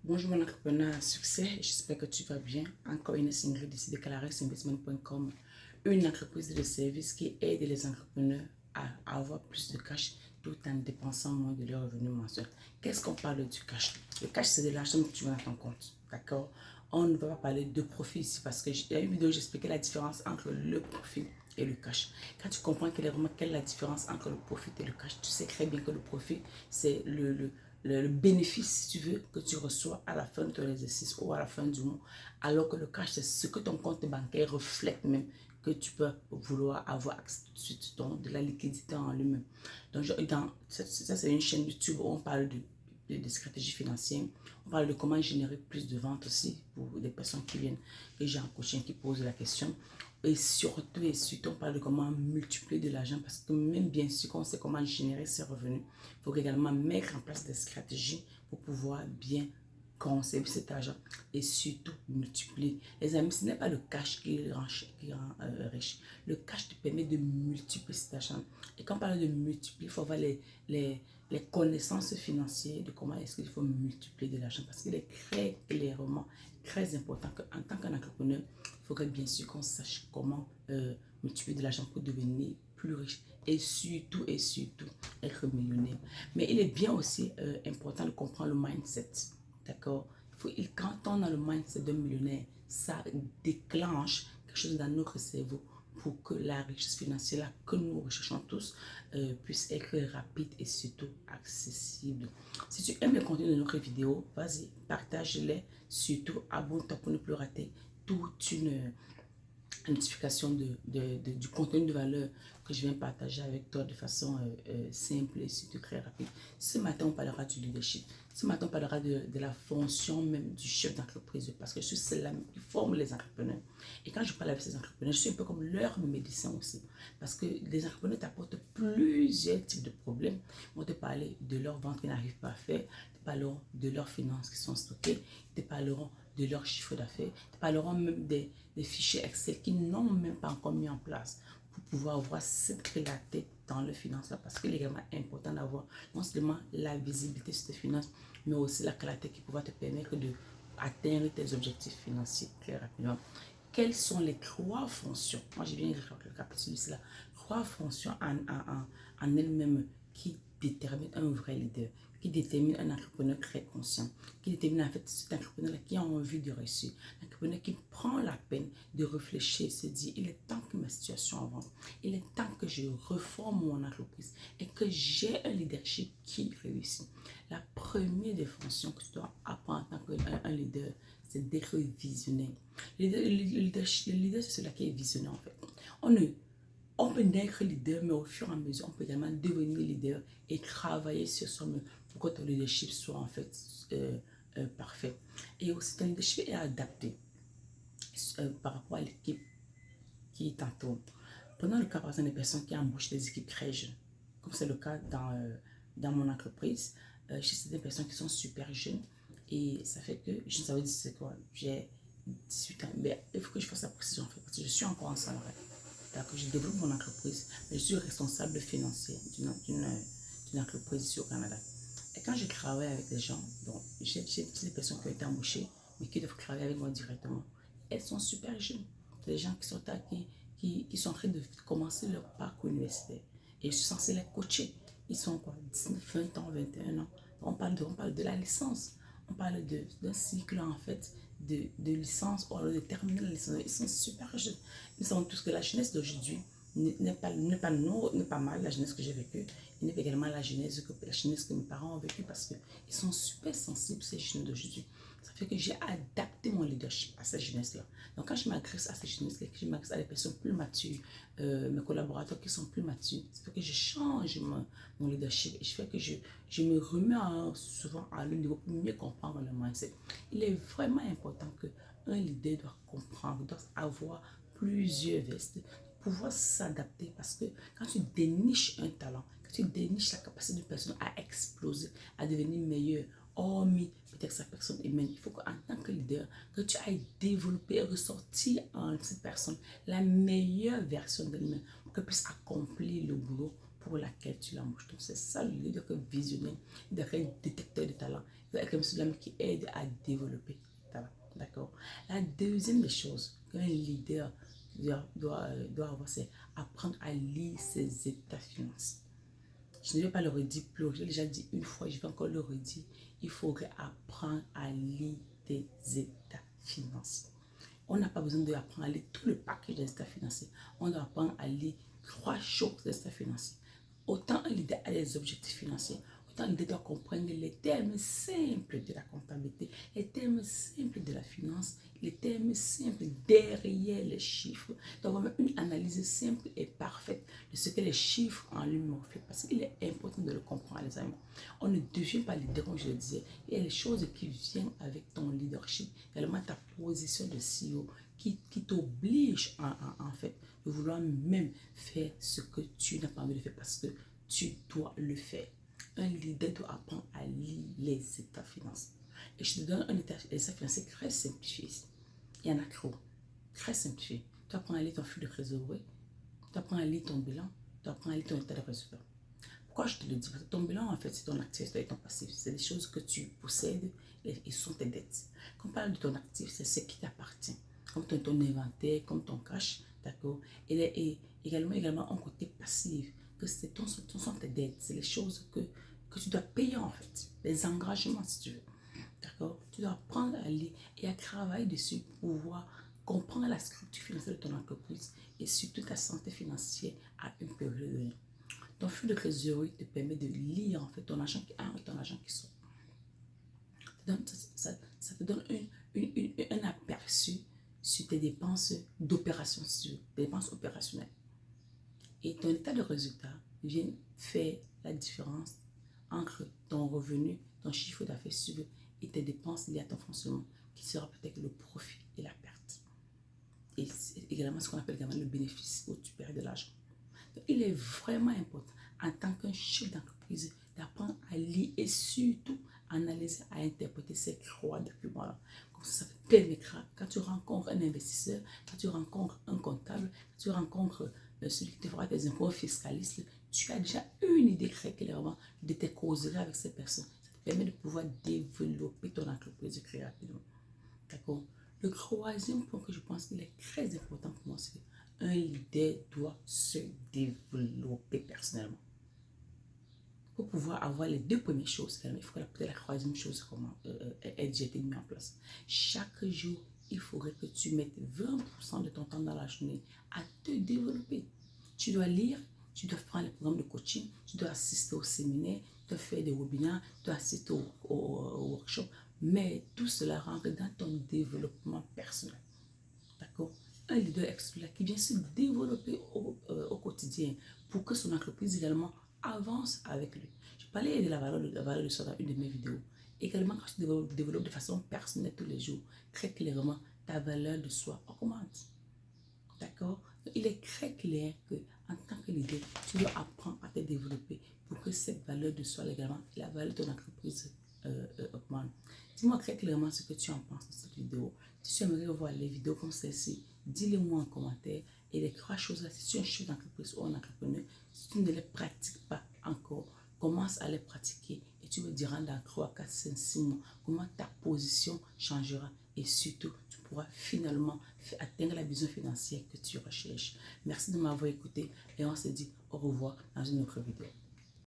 Bonjour mon entrepreneur à succès, j'espère que tu vas bien. Encore une Ingrid ici de CalarisInvestment.com, une entreprise de service qui aide les entrepreneurs à avoir plus de cash tout en dépensant moins de leurs revenus mensuels. Qu'est-ce qu'on parle du cash? Le cash, c'est de l'argent que tu mets dans ton compte, d'accord? On ne va pas parler de profit ici parce que il y a une vidéo où j'expliquais la différence entre le profit et le cash. Quand tu comprends quelle est la différence entre le profit et le cash, tu sais très bien que le profit, c'est le bénéfice, si tu veux, que tu reçois à la fin de ton exercice ou à la fin du mois. Alors que le cash, c'est ce que ton compte bancaire reflète même, que tu peux vouloir avoir tout de suite, donc de la liquidité en lui-même. Donc, ça c'est une chaîne YouTube où on parle de stratégie financière. On parle de comment générer plus de ventes aussi pour des personnes qui viennent, que j'ai en coaching, qui posent la question. Et surtout, on parle de comment multiplier de l'argent parce que même bien sûr qu'on sait comment générer ses revenus, il faut également mettre en place des stratégies pour pouvoir bien conserver cet argent et surtout multiplier. Les amis, ce n'est pas le cash qui rend riche. Le cash te permet de multiplier cet argent. Et quand on parle de multiplier, il faut avoir les connaissances financières de comment est-ce qu'il faut multiplier de l'argent parce qu'il est très clairement très important qu'en tant qu'entrepreneur, il faut que bien sûr qu'on sache comment multiplier de l'argent pour devenir plus riche et surtout être millionnaire. Mais il est bien aussi important de comprendre le mindset, d'accord? Quand on a le mindset d'un millionnaire, ça déclenche quelque chose dans notre cerveau pour que la richesse financière que nous recherchons tous puisse être rapide et surtout accessible. Si tu aimes le contenu de notre vidéo, vas-y, partage-les, surtout abonne-toi pour ne plus rater toute une notification du contenu de valeur que je viens partager avec toi de façon simple et surtout très rapide. Ce matin, on parlera du leadership. Ce matin, on parlera de la fonction même du chef d'entreprise parce que je suis celle-là qui forme les entrepreneurs. Et quand je parle avec ces entrepreneurs, je suis un peu comme leur médecin aussi. Parce que les entrepreneurs t'apportent plusieurs types de problèmes. Ils vont te parler de leur vente qu'ils n'arrivent pas à faire, ils te parleront de leurs finances qui sont stockées, ils te parleront de leur chiffre d'affaires, ils te parleront même des fichiers Excel qu'ils n'ont même pas encore mis en place pour pouvoir voir cette clarté dans le financement parce qu'il est également important d'avoir non seulement la visibilité sur tes finances, mais aussi la clarté qui pourra te permettre d'atteindre tes objectifs financiers très rapidement. Quelles sont les trois fonctions? Moi, je viens de récapituler cela. Trois fonctions en elles-mêmes qui déterminent un vrai leader, qui déterminent un entrepreneur très conscient, qui détermine en fait cet entrepreneur qui a envie de réussir, un entrepreneur qui prend la peine de réfléchir, se dit il est temps que ma situation avance, il est temps que je reforme mon entreprise et que j'ai un leadership qui réussit. La première des fonctions que tu dois apprendre en tant qu'un leader, c'est d'être visionnaire. Le leader, c'est celui qui est visionnaire en fait. On peut être leader, mais au fur et à mesure, on peut également devenir leader et travailler sur soi-même pour que ton leadership soit en fait parfait. Et aussi, ton leadership est adapté par rapport à l'équipe qui t'entoure. Prenons le cas par exemple des personnes qui embauchent des équipes très jeunes, comme c'est le cas dans mon entreprise. J'ai certaines personnes qui sont super jeunes et ça fait que je ne savais pas c'est quoi. J'ai 18 ans, mais il faut que je fasse la précision en fait, parce que je suis encore en salarié. Que je développe mon entreprise, mais je suis responsable financier d'une entreprise ici au Canada. Et quand je travaille avec des gens, donc j'ai des personnes qui ont été embauchées, mais qui doivent travailler avec moi directement. Elles sont super jeunes. C'est des gens qui sont, qui sont en train de commencer leur parcours universitaire. Et je suis censée les coacher. Ils sont quoi, 19, 20 ans, 21 ans. On parle de la licence. On parle d'un cycle en fait de licence ou alors de terminer la licence. Ils sont super jeunes. Ils savent tous que la jeunesse d'aujourd'hui n'est pas mal la jeunesse que j'ai vécue. Il n'est pas également la jeunesse que mes parents ont vécue parce qu'ils sont super sensibles, ces jeunes d'aujourd'hui. Ça fait que j'ai adapté mon leadership à cette jeunesse-là. Donc, quand je m'adresse à cette jeunesse-là, que je m'adresse à des personnes plus matures, mes collaborateurs qui sont plus matures, ça fait que je change mon leadership et je fais que je me remets souvent à leur niveau pour mieux comprendre le mindset. Il est vraiment important qu'un leader doit comprendre, doit avoir plusieurs vestes, pouvoir s'adapter parce que quand tu déniches un talent, quand tu déniches la capacité d'une personne à exploser, à devenir meilleure, hormis peut-être sa personne humaine, il faut qu'en tant que leader, que tu ailles développer et ressortir en cette personne la meilleure version d'elle-même pour qu'elle puisse accomplir le boulot pour laquelle tu l'embauches. Donc, c'est ça le leader que visionnaire, il doit être détecteur de talent. Il doit être celui qui aide à développer le talent. D'accord? La deuxième des choses qu'un leader doit avoir, c'est apprendre à lire ses états financiers. Je ne vais pas le redire plus, j'ai déjà dit une fois, je vais encore le redire. Il faudrait apprendre à lire tes états financiers. On n'a pas besoin d'apprendre à lire tout le paquet des états financiers. On doit apprendre à lire 3 choses des états financiers. Autant un leader a des objectifs financiers, autant un leader doit comprendre les termes simples de la comptabilité, les termes simples de la finance, les termes simples derrière les chiffres. Donc, vraiment une analyse simple et parfaite de ce que les chiffres en lui-même reflètent. Parce qu'il est important de le comprendre, les amis. On ne devient pas leader, comme je le disais. Il y a les choses qui viennent avec ton leadership, également ta position de CEO qui t'oblige en fait de vouloir même faire ce que tu n'as pas envie de faire parce que tu dois le faire. Un leader doit apprendre à lire les états financiers. Et je te donne un état financier très simplifié. Il y en a trop. Très simplifié. Tu apprends à lire ton flux de trésorerie. Tu apprends à lire ton bilan. Tu apprends à lire ton état de résultat. Pourquoi je te le dis? Parce que ton bilan, en fait, c'est ton actif et ton passif. C'est des choses que tu possèdes et sont tes dettes. Quand on parle de ton actif, c'est ce qui t'appartient. Comme ton inventaire, comme ton cash, d'accord? Et également un côté passif, que c'est sont tes dettes. C'est les choses que tu dois payer, en fait. Les engagements, si tu veux. D'accord? Tu dois apprendre à lire et à travailler dessus pour pouvoir comprendre la structure financière de ton entreprise et surtout ta santé financière à une période donnée. Ton flux de trésorerie te permet de lire en fait ton argent qui entre et ton argent qui sort. Ça te donne un aperçu sur tes dépenses d'opération, tes dépenses opérationnelles. Et ton état de résultat vient faire la différence entre ton revenu, ton chiffre d'affaires suivi et tes dépenses liées à ton fonctionnement, qui sera peut-être le profit et la perte. Et également ce qu'on appelle également le bénéfice où tu perds de l'argent. Il est vraiment important en tant qu'un chef d'entreprise d'apprendre à lire et surtout analyser, à interpréter ces 3 documents-là. Comme ça te permettra, quand tu rencontres un investisseur, quand tu rencontres un comptable, quand tu rencontres celui qui te fera tes impôts fiscalistes, tu as déjà une idée très clairement de tes causeries avec ces personnes. Ça te permet de pouvoir développer ton entreprise très rapidement. D'accord? Le troisième point que je pense qu'il est très important pour moi, c'est qu'un leader doit se développer personnellement. Pour pouvoir avoir les 2 premières choses, il faut peut-être la troisième chose ait déjà été mise en place. Chaque jour, il faudrait que tu mettes 20% de ton temps dans la journée à te développer. Tu dois lire, tu dois prendre les programmes de coaching, tu dois assister au séminaire, tu dois faire des webinaires, tu dois assister au workshop, mais tout cela rentre dans ton développement personnel. D'accord? Un leader excellent qui vient se développer au quotidien pour que son entreprise également avance avec lui. Je parlais de la valeur de soi dans une de mes vidéos. Également, quand tu développes de façon personnelle tous les jours, très clairement, ta valeur de soi augmente. D'accord? Il est très clair que en tant que leader, tu dois apprendre à te développer pour que cette valeur de soi également, la valeur de ton entreprise augmente. Dis-moi très clairement ce que tu en penses de cette vidéo. Si tu aimerais voir les vidéos comme celle-ci, dis-le-moi en commentaire. Et les 3 choses-là, si tu es un chef d'entreprise ou un entrepreneur, si tu ne les pratiques pas encore, commence à les pratiquer et tu me diras dans 3, 4, 5, 6 mois comment ta position changera et surtout tu pourras finalement atteindre la vision financière que tu recherches. Merci de m'avoir écouté et on se dit au revoir dans une autre vidéo.